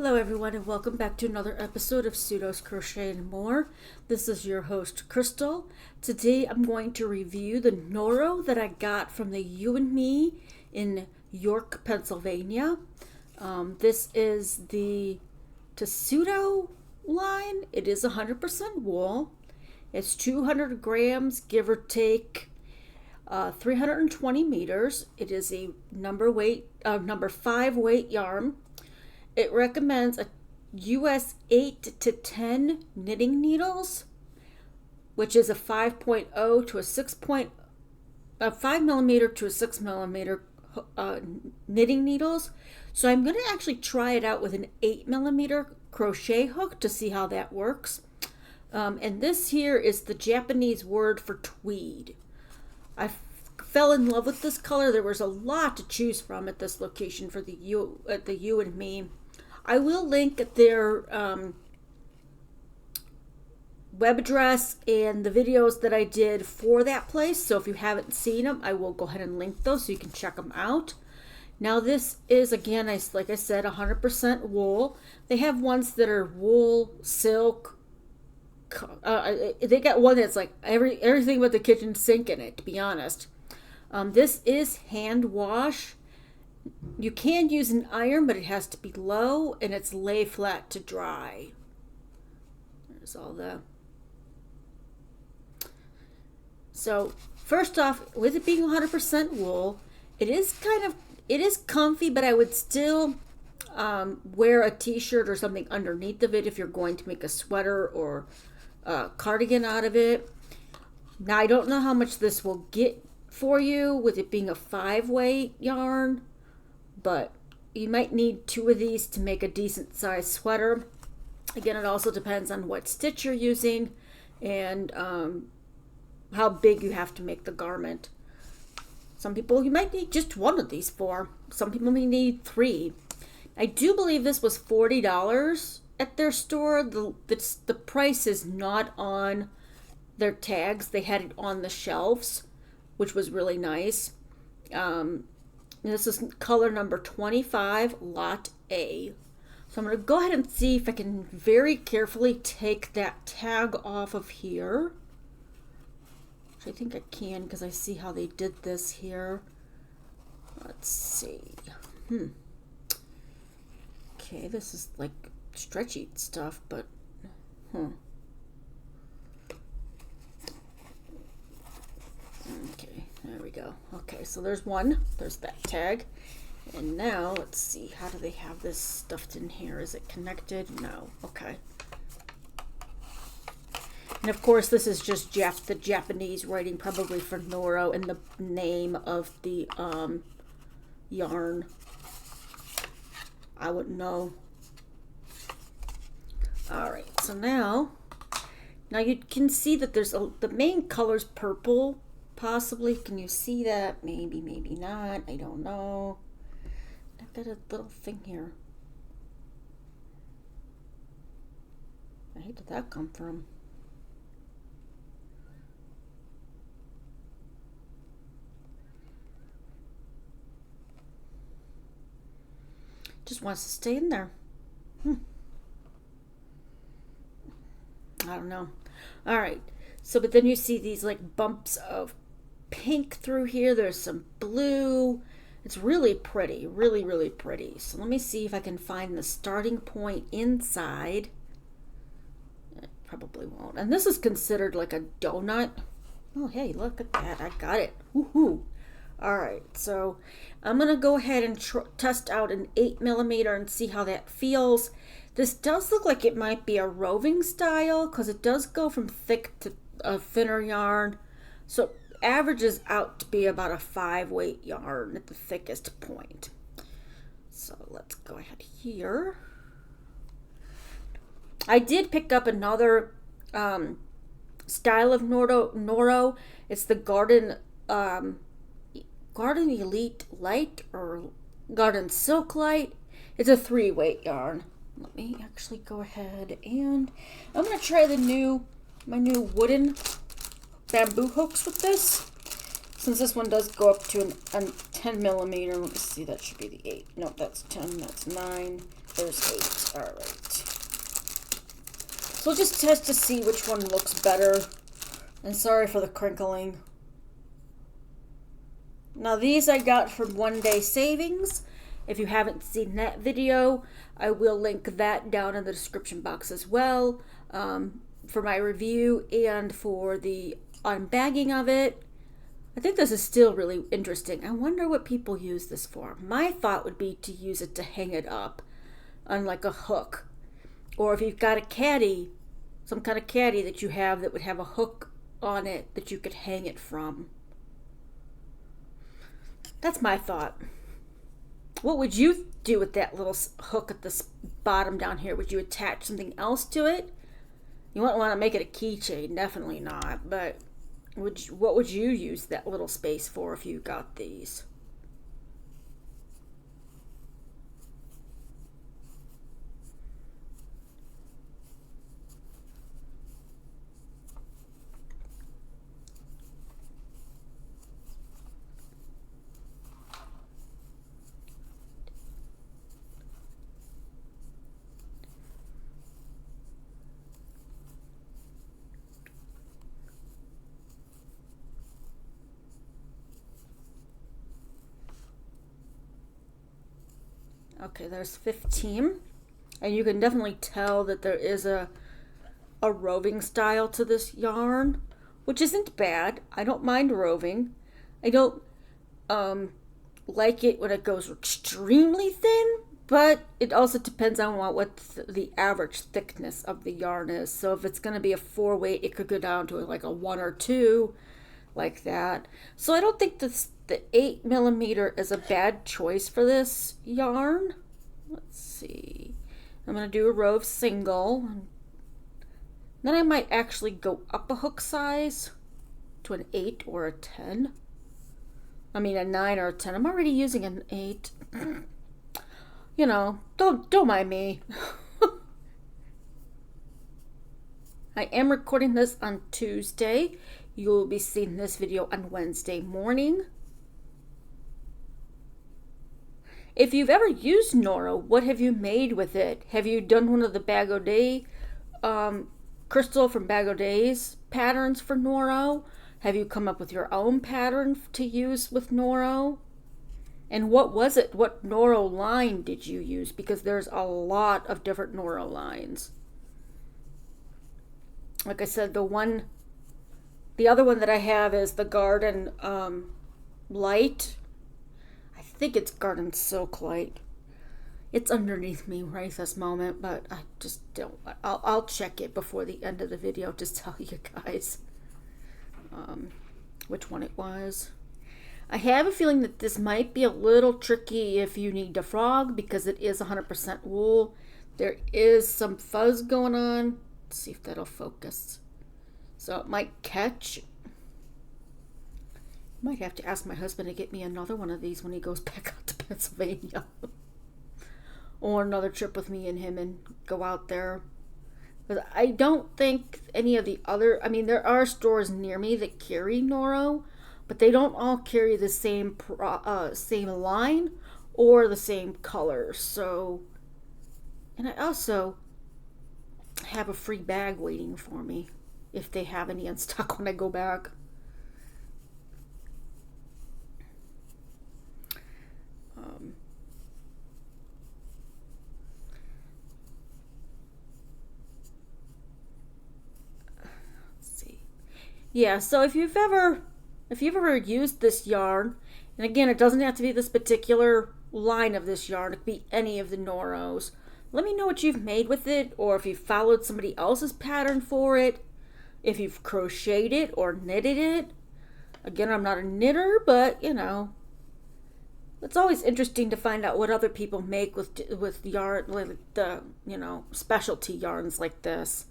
Hello everyone and welcome back to another episode of Suido's Crochet and More. This is your host Crystal. Today I'm going to review the Noro that I got from the Ewe and Me in York, Pennsylvania. This is the Suido line. It is 100% wool. It's 200 grams, give or take 320 meters. It is a number 5 weight yarn. It recommends a US 8 to 10 knitting needles, which is a 5.0 to a 6. A 5 millimeter to a 6 millimeter knitting needles. So I'm going to actually try it out with an 8 millimeter crochet hook to see how that works. And this here is the Japanese word for tweed. I fell in love with this color. There was a lot to choose from at this location for the Ewe and Me. I will link their web address and the videos that I did for that place. So if you haven't seen them, I will go ahead and link those so you can check them out. Now this is, again, like I said, 100% wool. They have ones that are wool, silk. They got one that's like everything but the kitchen sink in it, to be honest. This is hand wash. You can use an iron, but it has to be low, and it's lay flat to dry. There's all the... So, first off, with it being 100% wool, it is comfy, but I would still wear a t-shirt or something underneath of it if you're going to make a sweater or a cardigan out of it. Now, I don't know how much this will get for you with it being a 5 weight yarn, but you might need 2 of these to make a decent sized sweater. Again, it also depends on what stitch you're using and how big you have to make the garment. Some people you might need just 1 of these for. Some people may need 3. I do believe this was $40 at their store. The price is not on their tags. They had it on the shelves, which was really nice. This is color number 25, lot A. So I'm going to go ahead and see if I can very carefully take that tag off of here. Which I think I can because I see how they did this here. Let's see. Okay, this is like stretchy stuff, but Okay, there we go. Okay, so there's one. There's that tag. And now, let's see. How do they have this stuffed in here? Is it connected? No. Okay. And of course, this is just the Japanese writing, probably for Noro, and the name of the yarn. I wouldn't know. Alright, so now you can see that there's the main color's purple. Possibly. Can you see that? Maybe, maybe not. I don't know. I've got a little thing here. Where did that come from? Just wants to stay in there. I don't know. All right. So, but then you see these like bumps of pink through here. There's some blue. It's really pretty, really, really pretty. So let me see if I can find the starting point inside. It probably won't. And this is considered like a donut. Oh, hey, look at that. I got it. Woohoo. All right, so I'm going to go ahead and test out an 8 millimeter and see how that feels. This does look like it might be a roving style because it does go from thick to a thinner yarn. So averages out to be about a 5 weight yarn at the thickest point. So let's go ahead here. I did pick up another style of Noro. It's the Garden Elite Light or Garden Silk Light. It's a 3 weight yarn. Let me actually go ahead and I'm going to try my new wooden bamboo hooks with this. Since this one does go up to a 10 millimeter. Let me see, that should be the 8. No, that's 10, that's 9, There's 8. All right. So we'll just test to see which one looks better. And sorry for the crinkling. Now these I got from OneDaySaving. If you haven't seen that video, I will link that down in the description box as well, for my review and for the unbagging of it. I think this is still really interesting. I wonder what people use this for. My thought would be to use it to hang it up on like a hook. Or if you've got a caddy, some kind of caddy that you have that would have a hook on it that you could hang it from. That's my thought. What would you do with that little hook at the bottom down here? Would you attach something else to it? You wouldn't want to make it a keychain, definitely not, but what would you use that little space for if you got these? Okay, there's 15. And you can definitely tell that there is a roving style to this yarn, which isn't bad. I don't mind roving. I don't like it when it goes extremely thin, but it also depends on what the average thickness of the yarn is. So if it's going to be a 4 weight, it could go down to like a 1 or 2, like that. So I don't think the 8mm is a bad choice for this yarn. Let's see. I'm going to do a rove single. Then I might actually go up a hook size to an 8 or a 10. I mean a 9 or a 10. I'm already using an 8. You know, don't mind me. I am recording this on Tuesday. You will be seeing this video on Wednesday morning. If you've ever used Noro, what have you made with it? Have you done one of the Bag O' Day, Crystal from Bag O' Day's patterns for Noro? Have you come up with your own pattern to use with Noro? And what was it? What Noro line did you use? Because there's a lot of different Noro lines. Like I said, the other one that I have is the Garden Light. I think it's Garden Silk Light. It's underneath me right this moment, but I just don't. I'll check it before the end of the video to tell you guys which one it was. I have a feeling that this might be a little tricky if you need to frog, because it is 100% wool. There is some fuzz going on. Let's see if that'll focus. So it might catch. Might have to ask my husband to get me another one of these when he goes back out to Pennsylvania. Or another trip with me and him and go out there. But I don't think any of the other, I mean, there are stores near me that carry Noro, but they don't all carry the same line or the same color. So, and I also have a free bag waiting for me if they have any in stock when I go back. Yeah, so if you've ever used this yarn, and again, it doesn't have to be this particular line of this yarn, it could be any of the Noros. Let me know what you've made with it, or if you've followed somebody else's pattern for it, if you've crocheted it or knitted it. Again, I'm not a knitter, but you know, it's always interesting to find out what other people make with yarn, like the, you know, specialty yarns like this.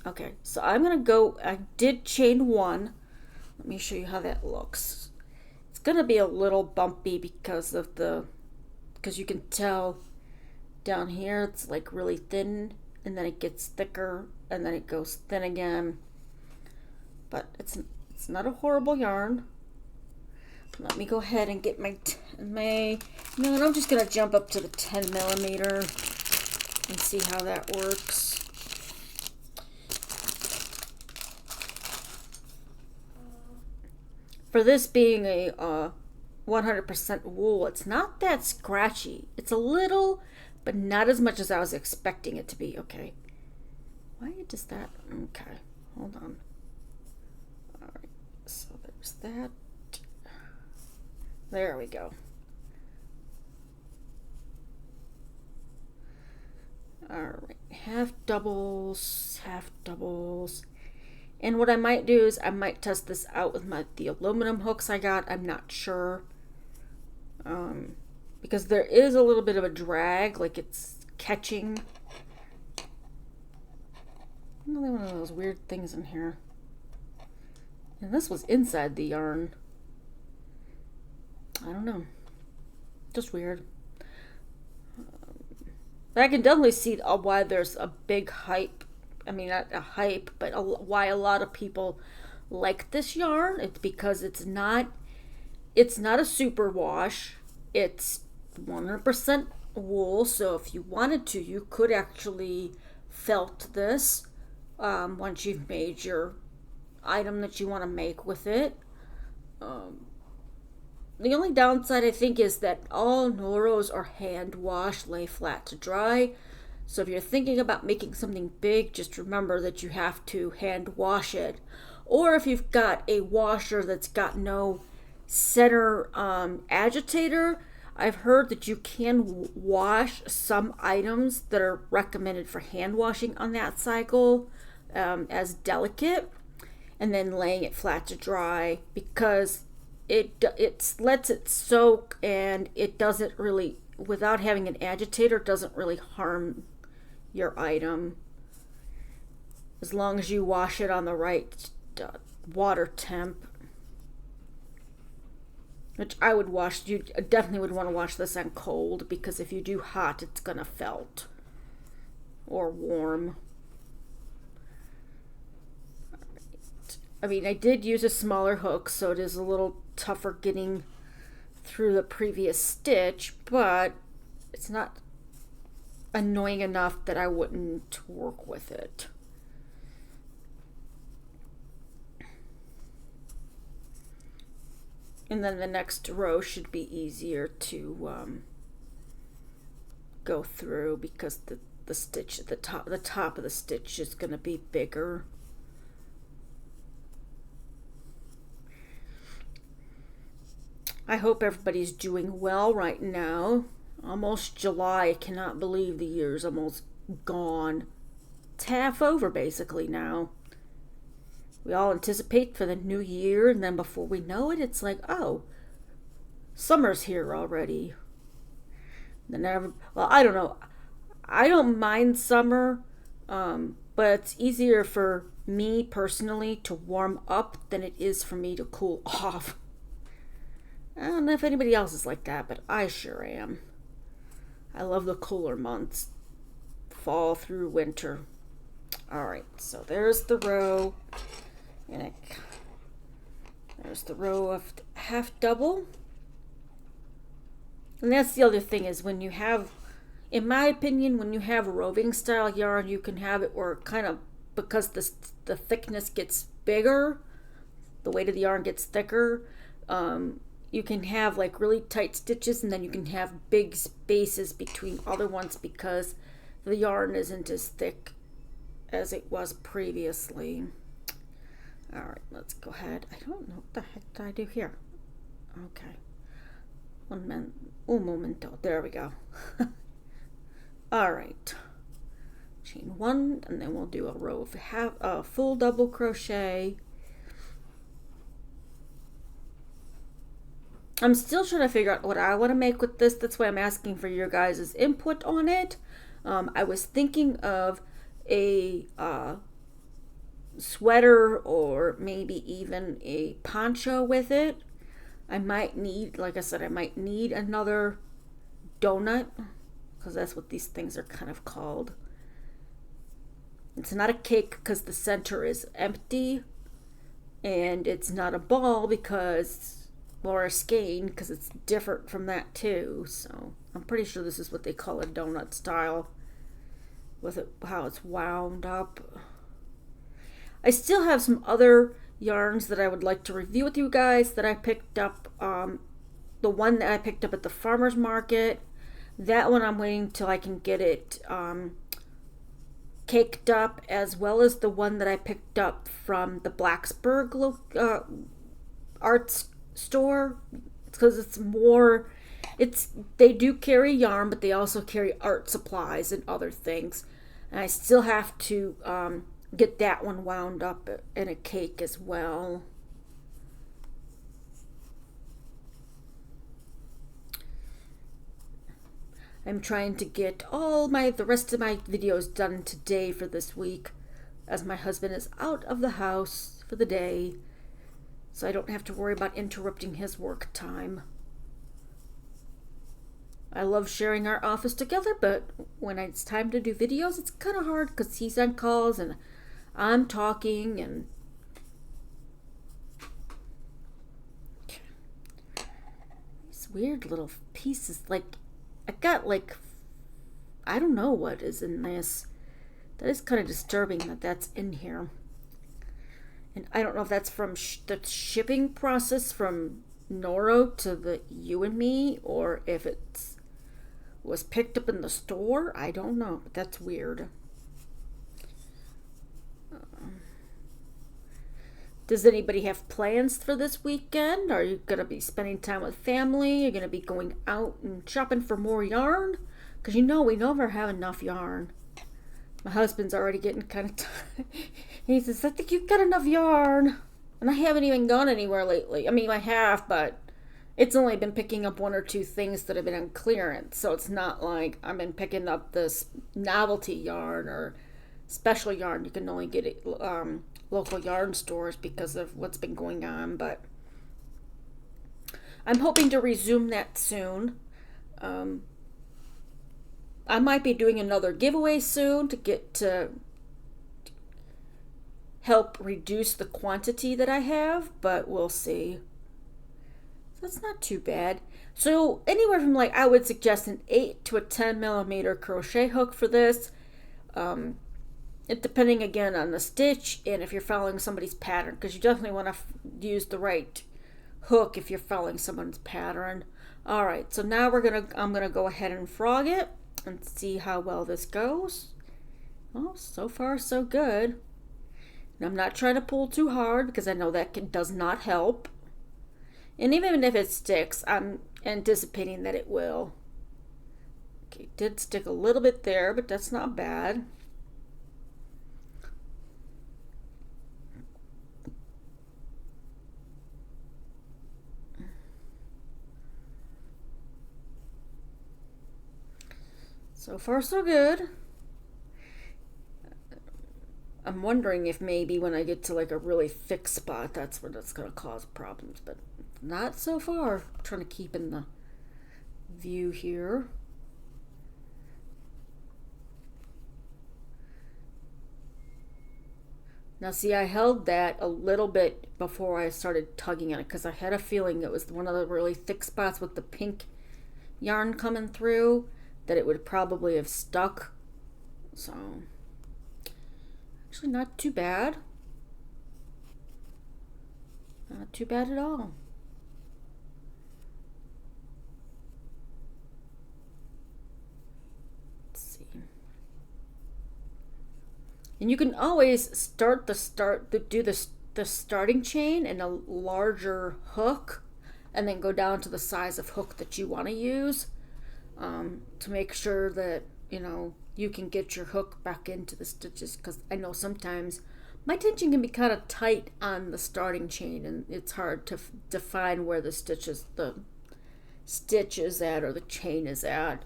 Okay, so I'm going to go, I did chain 1. Let me show you how that looks. It's going to be a little bumpy because you can tell down here it's like really thin, and then it gets thicker, and then it goes thin again. But it's not a horrible yarn. Let me go ahead and get my No, and I'm just going to jump up to the 10 millimeter and see how that works. For this being a 100% wool, it's not that scratchy. It's a little, but not as much as I was expecting it to be. Okay. Why does that? Okay. Hold on. All right. So there's that. There we go. All right. Half doubles, half doubles. And what I might do is I might test this out with the aluminum hooks I got. I'm not sure. Because there is a little bit of a drag, like it's catching. Another one of those weird things in here. And this was inside the yarn. I don't know. Just weird. But I can definitely see why there's a big hype. I mean, not a hype, but why a lot of people like this yarn. It's because it's not a super wash. It's 100% wool. So if you wanted to, you could actually felt this once you've made your item that you want to make with it. The only downside I think is that all Noros are hand washed, lay flat to dry. So if you're thinking about making something big, just remember that you have to hand wash it. Or if you've got a washer that's got no center agitator, I've heard that you can wash some items that are recommended for hand washing on that cycle as delicate, and then laying it flat to dry, because it lets it soak, and it doesn't really, without having an agitator, doesn't really harm your item as long as you wash it on the right water temp, which I would wash. You definitely would want to wash this on cold, because if you do hot, it's gonna felt, or warm. I mean, I did use a smaller hook, so it is a little tougher getting through the previous stitch, but it's not annoying enough that I wouldn't work with it. And then the next row should be easier to go through, because the stitch at the top of the stitch is going to be bigger. I hope everybody's doing well right now. Almost July. I cannot believe the year's almost gone. It's half over basically now. We all anticipate for the new year, and then before we know it, it's like, oh, summer's here already. Well, I don't know. I don't mind summer, but it's easier for me personally to warm up than it is for me to cool off. I don't know if anybody else is like that, but I sure am. I love the cooler months. Fall through winter. Alright, so there's the row. And there's the row of half double. And that's the other thing, is when you have, in my opinion, when you have roving style yarn, you can have it where kind of, because the thickness gets bigger, the weight of the yarn gets thicker, you can have like really tight stitches, and then you can have big spaces between other ones because the yarn isn't as thick as it was previously. All right, let's go ahead. I don't know what the heck did I do here. Okay. Un momento. There we go. All right. Chain one, and then we'll do a row of full double crochet. I'm still trying to figure out what I want to make with this. That's why I'm asking for your guys' input on it. I was thinking of a sweater, or maybe even a poncho with it. I might need, like I said, I might need another donut, because that's what these things are kind of called. It's not a cake because the center is empty, and it's not a ball because or a skein, because it's different from that too. So I'm pretty sure this is what they call a donut style with it, how it's wound up. I still have some other yarns that I would like to review with you guys that I picked up. The one that I picked up at the farmer's market, that one I'm waiting till I can get it caked up, as well as the one that I picked up from the Blacksburg arts store, because it's more, they do carry yarn, but they also carry art supplies and other things, and I still have to get that one wound up in a cake as well. I'm trying to get the rest of my videos done today for this week, as my husband is out of the house for the day, so I don't have to worry about interrupting his work time. I love sharing our office together, but when it's time to do videos, it's kind of hard because he's on calls and I'm talking, and these weird little pieces, like I got I don't know what is in this. That is kind of disturbing that that's in here. And I don't know if that's from the shipping process from Noro to the You and Me, or if it was picked up in the store. I don't know, but that's weird. Does anybody have plans for this weekend? Are you going to be spending time with family? Are you going to be going out and shopping for more yarn? Because we never have enough yarn. My husband's already getting kind of tired. He says, I think you've got enough yarn. And I haven't even gone anywhere lately. I mean, I have, but it's only been picking up one or two things that have been on clearance. So it's not like I've been picking up this novelty yarn or special yarn. You can only get it local yarn stores because of what's been going on, but I'm hoping to resume that soon. I might be doing another giveaway soon to help reduce the quantity that I have, but we'll see. So that's not too bad. So anywhere from I would suggest an 8 to a 10 millimeter crochet hook for this. It depending again on the stitch and if you're following somebody's pattern, because you definitely want to use the right hook if you're following someone's pattern. All right, so now I'm gonna go ahead and frog it and see how well this goes. Oh, so far so good. And I'm not trying to pull too hard because I know that does not help. And even if it sticks, I'm anticipating that it will. Okay, it did stick a little bit there, but that's not bad. So far, so good. I'm wondering if maybe when I get to a really thick spot, that's where that's going to cause problems, but not so far. I'm trying to keep in the view here. Now see, I held that a little bit before I started tugging on it because I had a feeling it was one of the really thick spots with the pink yarn coming through, that it would probably have stuck. So actually not too bad. Not too bad at all. Let's see. And you can always do the starting chain in a larger hook and then go down to the size of hook that you want to use. To make sure that you can get your hook back into the stitches, because I know sometimes my tension can be kind of tight on the starting chain and it's hard to define where the stitch is at or the chain is at.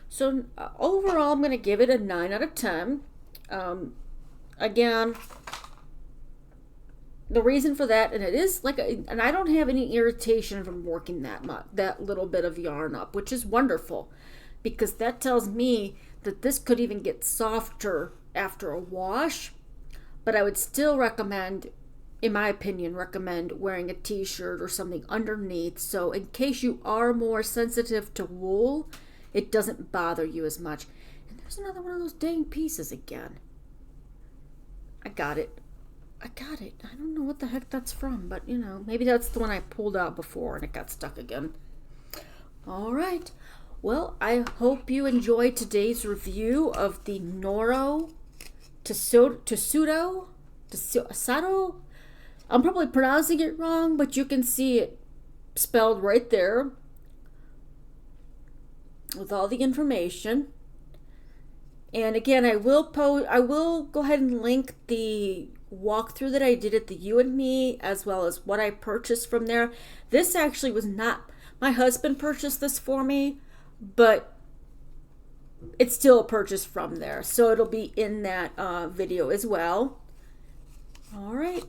So overall I'm going to give it a 9 out of 10. Again, the reason for that, and it is and I don't have any irritation from working that little bit of yarn up, which is wonderful, because that tells me that this could even get softer after a wash. But I would still recommend, in my opinion, recommend wearing a t-shirt or something underneath. So in case you are more sensitive to wool, it doesn't bother you as much. And there's another one of those dang pieces again. I got it. I don't know what the heck that's from, but you know, maybe that's the one I pulled out before and it got stuck again. All right. Well, I hope you enjoyed today's review of the Noro Suido. I'm probably pronouncing it wrong, but you can see it spelled right there with all the information. And again, I will go ahead and link the walkthrough that I did at the Ewe and Me, as well as what I purchased from there. This actually was not, my husband purchased this for me, but it's still a purchase from there. So it'll be in that video as well. All right.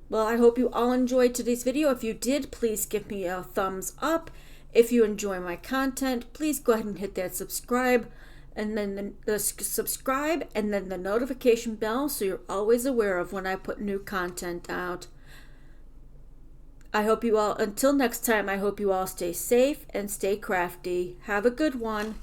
Well, I hope you all enjoyed today's video. If you did, please give me a thumbs up. If you enjoy my content, please go ahead and hit that subscribe and then the notification bell so you're always aware of when I put new content out. I hope you all, until next time, I hope you all stay safe and stay crafty. Have a good one.